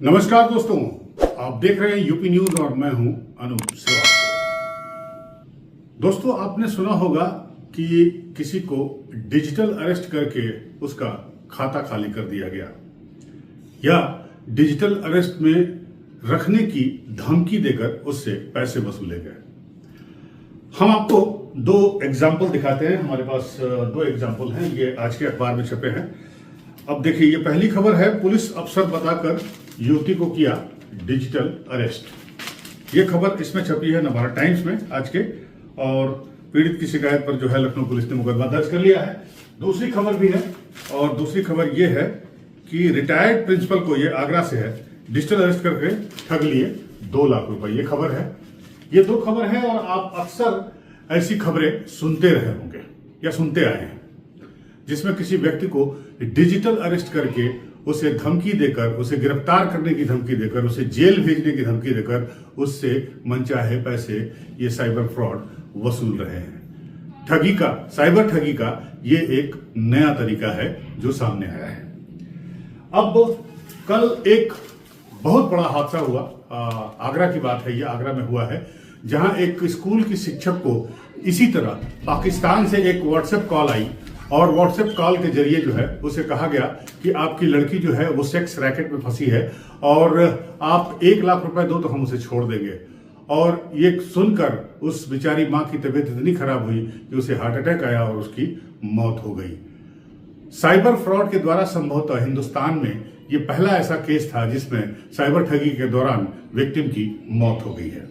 नमस्कार दोस्तों, आप देख रहे हैं यूपी न्यूज और मैं हूं अनूप श्रीवास्तव। दोस्तों, आपने सुना होगा कि किसी को डिजिटल अरेस्ट करके उसका खाता खाली कर दिया गया या डिजिटल अरेस्ट में रखने की धमकी देकर उससे पैसे वसूले गए। हम आपको दो एग्जाम्पल दिखाते हैं। हमारे पास दो एग्जाम्पल हैं, ये आज के अखबार में छपे हैं। अब देखिए, ये पहली खबर है, पुलिस अफसर बताकर युवती को किया डिजिटल अरेस्ट। ये खबर इसमें छपी है नवभारत टाइम्स में आज के, और पीड़ित की शिकायत पर जो है लखनऊ पुलिस ने मुकदमा दर्ज कर लिया है। दूसरी खबर भी है, और दूसरी खबर ये है कि रिटायर्ड प्रिंसिपल को, ये आगरा से है, डिजिटल अरेस्ट करके ठग लिए 2 लाख रुपए। ये खबर है, ये दो खबर है, और आप अक्सर ऐसी खबरें सुनते रहे होंगे या सुनते आए हैं, जिसमें किसी व्यक्ति को डिजिटल अरेस्ट करके उसे धमकी देकर, उसे गिरफ्तार करने की धमकी देकर, उसे जेल भेजने की धमकी देकर उससे मनचाहे पैसे ये साइबर फ्रॉड वसूल रहे हैं। ठगी का, साइबर ठगी का ये एक नया तरीका है जो सामने आया है। अब कल एक बहुत बड़ा हादसा हुआ, आगरा की बात है, ये आगरा में हुआ है, जहां एक स्कूल की शिक्षक को इसी तरह पाकिस्तान से एक व्हाट्सएप कॉल आई, और व्हाट्सएप कॉल के जरिए जो है उसे कहा गया कि आपकी लड़की जो है वो सेक्स रैकेट में फंसी है और आप 1 लाख रुपए दो तो हम उसे छोड़ देंगे। और ये सुनकर उस बेचारी मां की तबीयत इतनी खराब हुई कि उसे हार्ट अटैक आया और उसकी मौत हो गई। साइबर फ्रॉड के द्वारा संभवतः हिंदुस्तान में ये पहला ऐसा केस था जिसमें साइबर ठगी के दौरान विक्टिम की मौत हो गई है।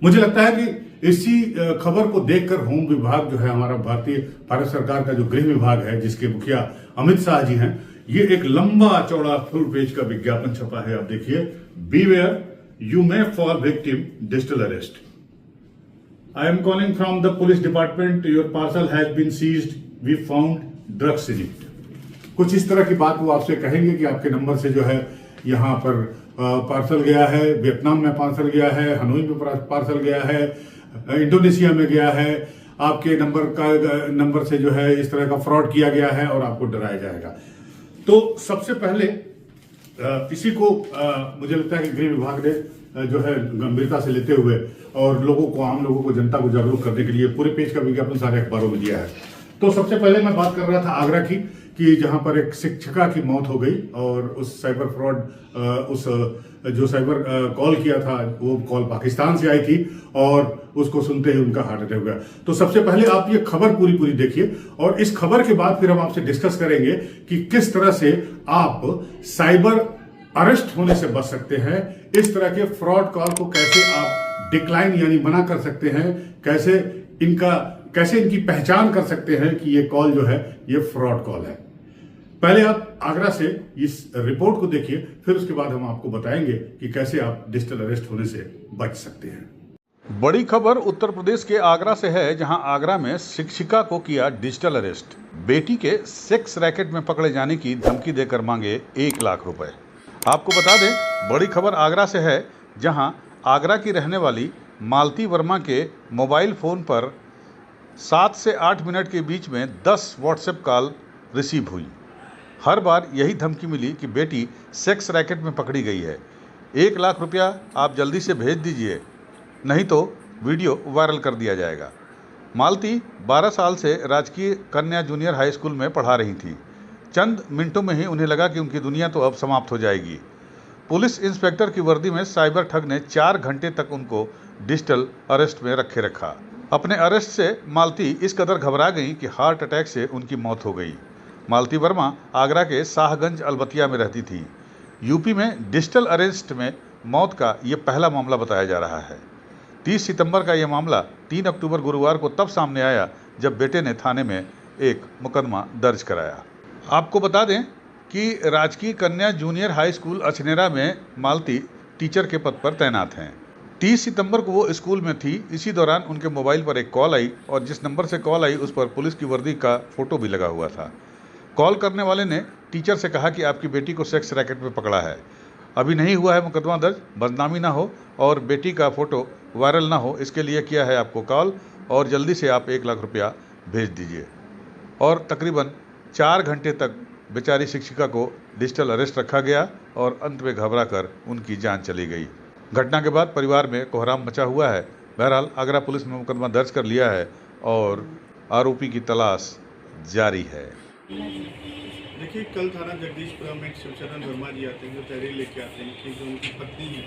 मुझे लगता है कि इसी खबर को देखकर होम विभाग जो है, हमारा भारत सरकार का जो गृह विभाग है, जिसके मुखिया अमित शाह जी हैं, ये एक लंबा चौड़ा फुल पेज का विज्ञापन छपा है। आप देखिए, beware you may fall victim digital arrest. I am calling from the police department, your parcel has been seized, we found drugs in it. कुछ इस तरह की बात वो आपसे कहेंगे कि आपके नंबर से जो है यहाँ पर पार्सल गया है, वियतनाम में पार्सल गया है, हनोई में पार्सल गया है, इंडोनेशिया में गया है, आपके नंबर से जो है इस तरह का फ्रॉड किया गया है और आपको डराया जाएगा। तो सबसे पहले इसी को मुझे लगता है कि गृह विभाग ने जो है गंभीरता से लेते हुए और लोगों को, आम लोगों को, जनता को जागरूक करने के लिए पूरे पेज का विज्ञापन सारे अखबारों में दिया है। तो सबसे पहले मैं बात कर रहा था आगरा की, कि जहां पर एक शिक्षिका की मौत हो गई और उस साइबर फ्रॉड, उस जो साइबर कॉल किया था वो कॉल पाकिस्तान से आई थी और उसको सुनते ही उनका हार्ट अटैक हो गया। तो सबसे पहले आप ये खबर पूरी देखिए, और इस खबर के बाद फिर हम आपसे डिस्कस करेंगे कि किस तरह से आप साइबर अरेस्ट होने से बच सकते हैं, इस तरह के फ्रॉड कॉल को कैसे आप डिक्लाइन यानी मना कर सकते हैं, कैसे इनकी पहचान कर सकते हैं कि ये कॉल जो है ये फ्रॉड कॉल है। पहले आप आगरा से इस रिपोर्ट को देखिए, फिर उसके बाद हम आपको बताएंगे कि कैसे आप डिजिटल अरेस्ट होने से बच सकते हैं। बड़ी खबर उत्तर प्रदेश के आगरा से है, जहां आगरा में शिक्षिका को किया डिजिटल अरेस्ट। बेटी के सेक्स रैकेट में पकड़े जाने की धमकी देकर मांगे 1 लाख रुपए। आपको बता दें, बड़ी खबर आगरा से है, जहां आगरा की रहने वाली मालती वर्मा के मोबाइल फोन पर 7 से 8 मिनट के बीच में 10 व्हाट्सएप कॉल रिसीव हुई। हर बार यही धमकी मिली कि बेटी सेक्स रैकेट में पकड़ी गई है, 1 लाख रुपया आप जल्दी से भेज दीजिए, नहीं तो वीडियो वायरल कर दिया जाएगा। मालती 12 साल से राजकीय कन्या जूनियर हाई स्कूल में पढ़ा रही थी। चंद मिनटों में ही उन्हें लगा कि उनकी दुनिया तो अब समाप्त हो जाएगी। पुलिस इंस्पेक्टर की वर्दी में साइबर ठग ने 4 घंटे तक उनको डिजिटल अरेस्ट में रखा। अपने अरेस्ट से मालती इस कदर घबरा गई कि हार्ट अटैक से उनकी मौत हो गई। मालती वर्मा आगरा के शाहगंज अलबतिया में रहती थी। यूपी में डिजिटल अरेस्ट में मौत का ये पहला मामला बताया जा रहा है। 30 सितंबर का यह मामला 3 अक्टूबर गुरुवार को तब सामने आया जब बेटे ने थाने में एक मुकदमा दर्ज कराया। आपको बता दें कि राजकीय कन्या जूनियर हाई स्कूल अछनेरा में मालती टीचर के पद पर तैनात हैं। 30 सितंबर को वो स्कूल में थी। इसी दौरान उनके मोबाइल पर एक कॉल आई, और जिस नंबर से कॉल आई उस पर पुलिस की वर्दी का फोटो भी लगा हुआ था। कॉल करने वाले ने टीचर से कहा कि आपकी बेटी को सेक्स रैकेट में पकड़ा है, अभी नहीं हुआ है मुकदमा दर्ज, बदनामी ना हो और बेटी का फोटो वायरल ना हो, इसके लिए किया है आपको कॉल, और जल्दी से आप 1 लाख रुपया भेज दीजिए। और तकरीबन 4 घंटे तक बेचारी शिक्षिका को डिजिटल अरेस्ट रखा गया और अंत में घबराकर उनकी जान चली गई। घटना के बाद परिवार में कोहराम मचा हुआ है। बहरहाल आगरा पुलिस ने मुकदमा दर्ज कर लिया है और आरोपी की तलाश जारी है। देखिए, कल थाना जगदीशपुरा में शिवचरण वर्मा जी आते हैं जो तहरीर लेके आते हैं कि जो उनकी पत्नी है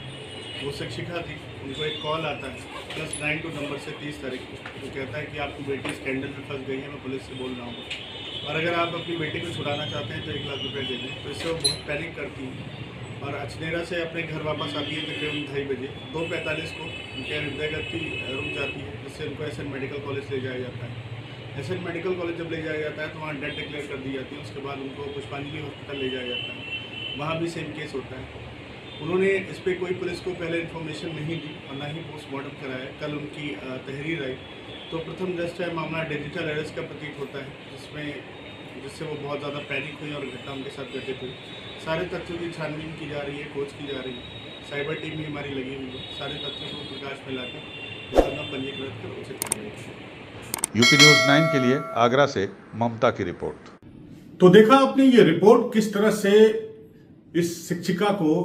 वो शिक्षिका थी। उनको एक कॉल आता है +92 नंबर से 30 तारीख को, वो कहता है कि आपकी बेटी स्कैंडल में फंस गई है, मैं पुलिस से बोल रहा हूँ और अगर आप अपनी बेटी को छुड़ाना चाहते हैं तो 1 लाख रुपये दे दें। तो इससे वो बहुत पैनिक करती है और अचनेरा से अपने घर वापस आती है तकरीबन 2:30 बजे। 2:45 को उनके हृदय गति रुक जाती है, जिससे उनको एसएन मेडिकल कॉलेज ले जाया जाता है। एसएन मेडिकल कॉलेज जब ले जाया जाता है तो वहाँ डेथ डिक्लेयर कर दी जाती है। उसके बाद उनको पुष्पांजलि हॉस्पिटल ले जाया जाता है, वहाँ भी सेम केस होता है। उन्होंने इस पर कोई पुलिस को पहले इन्फॉर्मेशन नहीं दी और ना ही पोस्टमार्टम कराया। कल उनकी तहरीर आई तो प्रथम दृष्टया मामला डिजिटल अरेस्ट का प्रतीत होता है, जिससे वो बहुत ज़्यादा पैनिक हुई और घटना उनके साथ घटित हुई। सारे तथ्यों की छानबीन की जा रही है, खोज की जा रही है। साइबर टीम भी हमारी लगी हुई है, सारे तथ्यों को प्रकाश में लाकर मुकदमा पंजीकृत कर उसे कार्रवाई। यूपी न्यूज़ 9 के लिए आगरा से ममता की रिपोर्ट। तो देखा आपने ये रिपोर्ट किस तरह से इस शिक्षिका को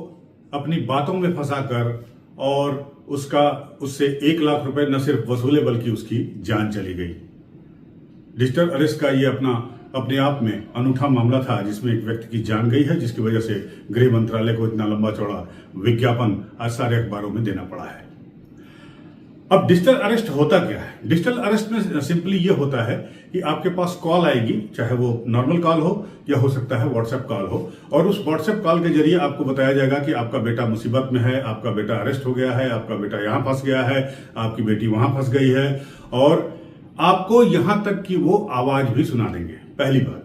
अपनी बातों में फंसाकर और उससे 1 लाख रुपए न सिर्फ वसूले बल्कि उसकी जान चली गई। डिजिटल अरेस्ट का ये अपने आप में अनूठा मामला था जिसमें एक व्यक्ति की जान गई है, जिसकी वजह से गृह मंत्रालय को इतना लंबा चौड़ा विज्ञापन आज सारे अखबारों में देना पड़ा है। अब डिजिटल अरेस्ट होता क्या है? डिजिटल अरेस्ट में सिंपली ये होता है कि आपके पास कॉल आएगी, चाहे वो नॉर्मल कॉल हो या हो सकता है व्हाट्सएप कॉल हो, और उस व्हाट्सएप कॉल के जरिए आपको बताया जाएगा कि आपका बेटा मुसीबत में है, आपका बेटा अरेस्ट हो गया है, आपका बेटा यहां फंस गया है, आपकी बेटी वहां फंस गई है, और आपको यहां तक कि वो आवाज भी सुना देंगे। पहली बात,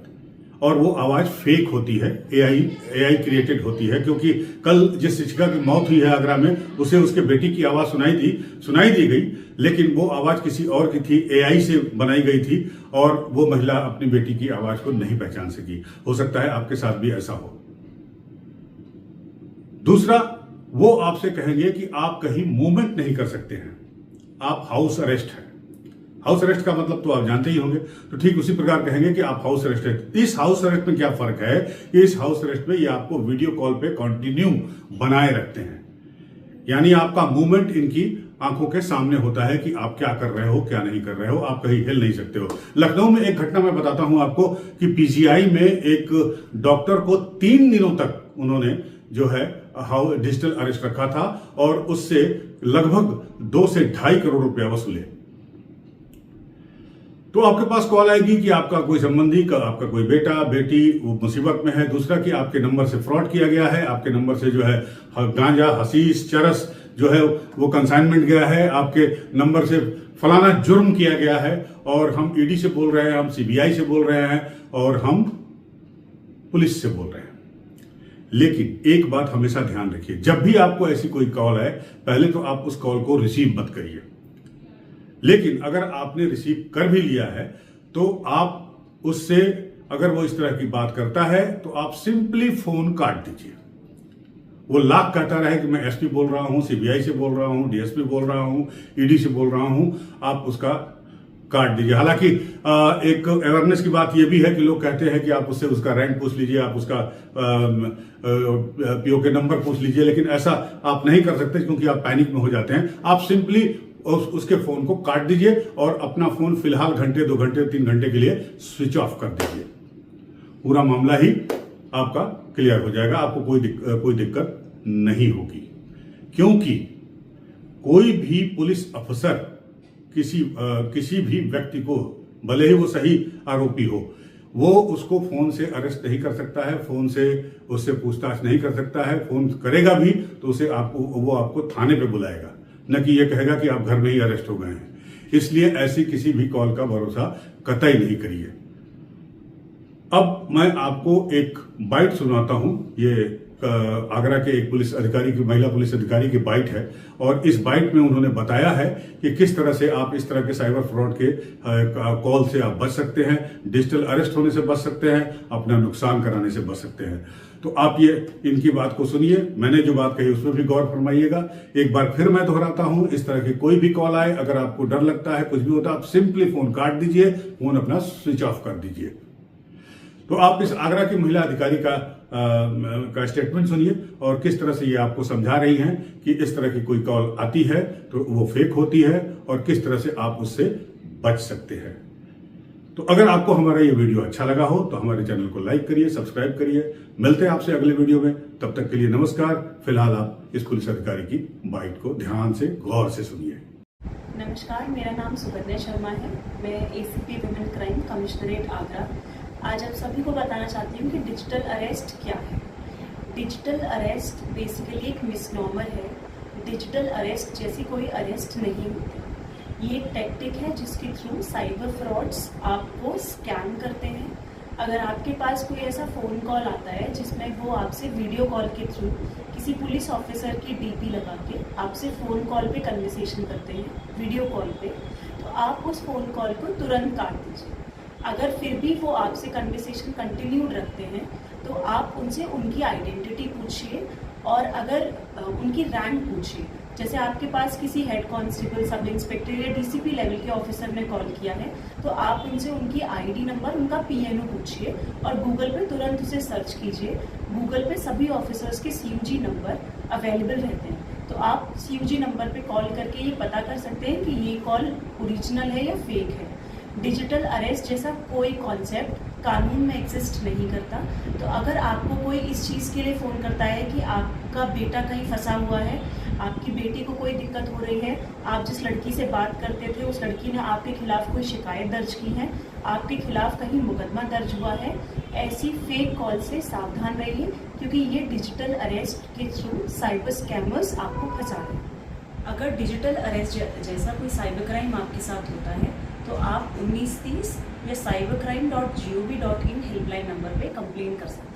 और वो आवाज फेक होती है, एआई क्रिएटेड होती है, क्योंकि कल जिस शिक्षिका की मौत हुई है आगरा में, उसे उसके बेटी की आवाज सुनाई दी गई, लेकिन वो आवाज किसी और की थी, एआई से बनाई गई थी, और वो महिला अपनी बेटी की आवाज को नहीं पहचान सकी। हो सकता है आपके साथ भी ऐसा हो। दूसरा, वो आपसे कहेंगे कि आप कहीं मूवमेंट नहीं कर सकते हैं, आप हाउस अरेस्ट हैं। हाउस अरेस्ट का मतलब तो आप जानते ही होंगे। तो ठीक उसी प्रकार कहेंगे कि आप हाउस अरेस्ट है। इस हाउस अरेस्ट में क्या फर्क है? इस हाउस अरेस्ट में ये आपको वीडियो कॉल पे कंटिन्यू बनाए रखते हैं, यानी आपका मूवमेंट इनकी आंखों के सामने होता है कि आप क्या कर रहे हो, क्या नहीं कर रहे हो, आप कहीं हिल नहीं सकते हो। लखनऊ में एक घटना मैं बताता हूं आपको कि पीजीआई में एक डॉक्टर को 3 दिनों तक उन्होंने जो है डिजिटल अरेस्ट रखा था और उससे लगभग 2 से 2.5 करोड़ रुपया वसूले। तो आपके पास कॉल आएगी कि आपका कोई संबंधी का, आपका कोई बेटा बेटी वो मुसीबत में है। दूसरा कि आपके नंबर से फ्रॉड किया गया है, आपके नंबर से जो है गांजा, हशीश, चरस जो है वो कंसाइनमेंट गया है, आपके नंबर से फलाना जुर्म किया गया है, और हम ईडी से बोल रहे हैं, हम सीबीआई से बोल रहे हैं, और हम पुलिस से बोल रहे हैं। लेकिन एक बात हमेशा ध्यान रखिए, जब भी आपको ऐसी कोई कॉल आए, पहले तो आप उस कॉल को रिसीव मत करिए। लेकिन अगर आपने रिसीव कर भी लिया है तो आप उससे, अगर वो इस तरह की बात करता है तो आप सिंपली फोन काट दीजिए। वो लाख कहता रहे कि मैं एसपी बोल रहा हूं, सीबीआई से बोल रहा हूं, डीएसपी बोल रहा हूं, ईडी से बोल रहा हूं, आप उसका काट दीजिए। हालांकि एक अवेयरनेस की बात यह भी है कि लोग कहते हैं कि आप उससे उसका रैंक पूछ लीजिए, आप उसका पीओ के नंबर पूछ लीजिए, लेकिन ऐसा आप नहीं कर सकते क्योंकि आप पैनिक में हो जाते हैं। आप सिंपली उसके फोन को काट दीजिए और अपना फोन फिलहाल घंटे, 2 घंटे, 3 घंटे के लिए स्विच ऑफ कर दीजिए। पूरा मामला ही आपका क्लियर हो जाएगा, आपको कोई दिक्कत नहीं होगी। क्योंकि कोई भी पुलिस अफसर किसी भी व्यक्ति को, भले ही वो सही आरोपी हो, वो उसको फोन से अरेस्ट नहीं कर सकता है, फोन से उससे पूछताछ नहीं कर सकता है। फोन करेगा भी तो वो आपको थाने पे बुलाएगा, न कि ये कहेगा कि आप घर में ही अरेस्ट हो गए हैं। इसलिए ऐसी किसी भी कॉल का भरोसा कतई नहीं करिए। अब मैं आपको एक बाइट सुनाता हूं। ये आगरा के एक पुलिस अधिकारी की, महिला पुलिस अधिकारी की बाइट है, और इस बाइट में उन्होंने बताया है कि किस तरह से आप इस तरह के साइबर फ्रॉड के कॉल से आप बच सकते हैं, डिजिटल अरेस्ट होने से बच सकते हैं, अपना नुकसान कराने से बच सकते हैं। तो आप ये इनकी बात को सुनिए, मैंने जो बात कही उसमें भी गौर फरमाइएगा। एक बार फिर मैं दोहराता हूं, इस तरह की कोई भी कॉल आए, अगर आपको डर लगता है, कुछ भी होता है, आप सिंपली फोन काट दीजिए, फोन अपना स्विच ऑफ कर दीजिए। तो आप इस आगरा की महिला अधिकारी का स्टेटमेंट सुनिए और किस तरह से ये आपको समझा रही हैं कि इस तरह की कोई कॉल आती है तो वो फेक होती है और किस तरह से आप उससे बच सकते हैं। तो अगर आपको हमारा ये वीडियो अच्छा लगा हो तो हमारे चैनल को लाइक करिए, सब्सक्राइब करिए। मिलते हैं आपसे अगले वीडियो में, तब तक के लिए नमस्कार। फिलहाल आप इस पुलिस अधिकारी की बाइट को ध्यान से गौर से सुनिए। नमस्कार, मेरा नाम सुकन्या शर्मा है। मैं ACP women crime commissionerate Agra आज आप सभी को बताना चाहती हूँ कि डिजिटल अरेस्ट क्या है। डिजिटल अरेस्ट बेसिकली एक मिसनॉमर है। डिजिटल अरेस्ट जैसी कोई अरेस्ट नहीं होती। ये एक टैक्टिक है जिसके थ्रू साइबर फ्रॉड्स आपको स्कैम करते हैं। अगर आपके पास कोई ऐसा फ़ोन कॉल आता है जिसमें वो आपसे वीडियो कॉल के थ्रू किसी पुलिस ऑफिसर की DP लगा के आपसे फ़ोन कॉल पे कन्वर्सेशन करते हैं वीडियो कॉल पे, तो आप उस फ़ोन कॉल को तुरंत काट दीजिए। अगर फिर भी वो आपसे कन्वर्सेशन कंटिन्यूड रखते हैं तो आप उनसे उनकी आइडेंटिटी पूछिए और अगर उनकी रैंक पूछिए। जैसे आपके पास किसी हेड कांस्टेबल, सब इंस्पेक्टर या DCP लेवल के ऑफिसर ने कॉल किया है तो आप उनसे उनकी ID नंबर, उनका PNO पूछिए और गूगल पे तुरंत उसे सर्च कीजिए। गूगल पे सभी ऑफिसर्स के CUG नंबर अवेलेबल रहते हैं, तो आप CUG नंबर पे कॉल करके ये पता कर सकते हैं कि ये कॉल ओरिजिनल है या फेक है। डिजिटल अरेस्ट जैसा कोई कॉन्सेप्ट कानून में एग्जिस्ट नहीं करता। तो अगर आपको कोई इस चीज़ के लिए फ़ोन करता है कि आपका बेटा कहीं फंसा हुआ है, आपकी बेटी को कोई दिक्कत हो रही है, आप जिस लड़की से बात करते थे उस लड़की ने आपके खिलाफ कोई शिकायत दर्ज की है, आपके खिलाफ कहीं मुकदमा दर्ज हुआ है, ऐसी फेक कॉल से सावधान रहिए क्योंकि ये डिजिटल अरेस्ट के थ्रू साइबर स्कैमर्स आपको फंसा रहे हैं। अगर डिजिटल अरेस्ट जैसा कोई साइबर क्राइम आपके साथ होता है तो आप 1930 या cybercrime.gov.in हेल्पलाइन नंबर पे कंप्लेन कर सकते हैं।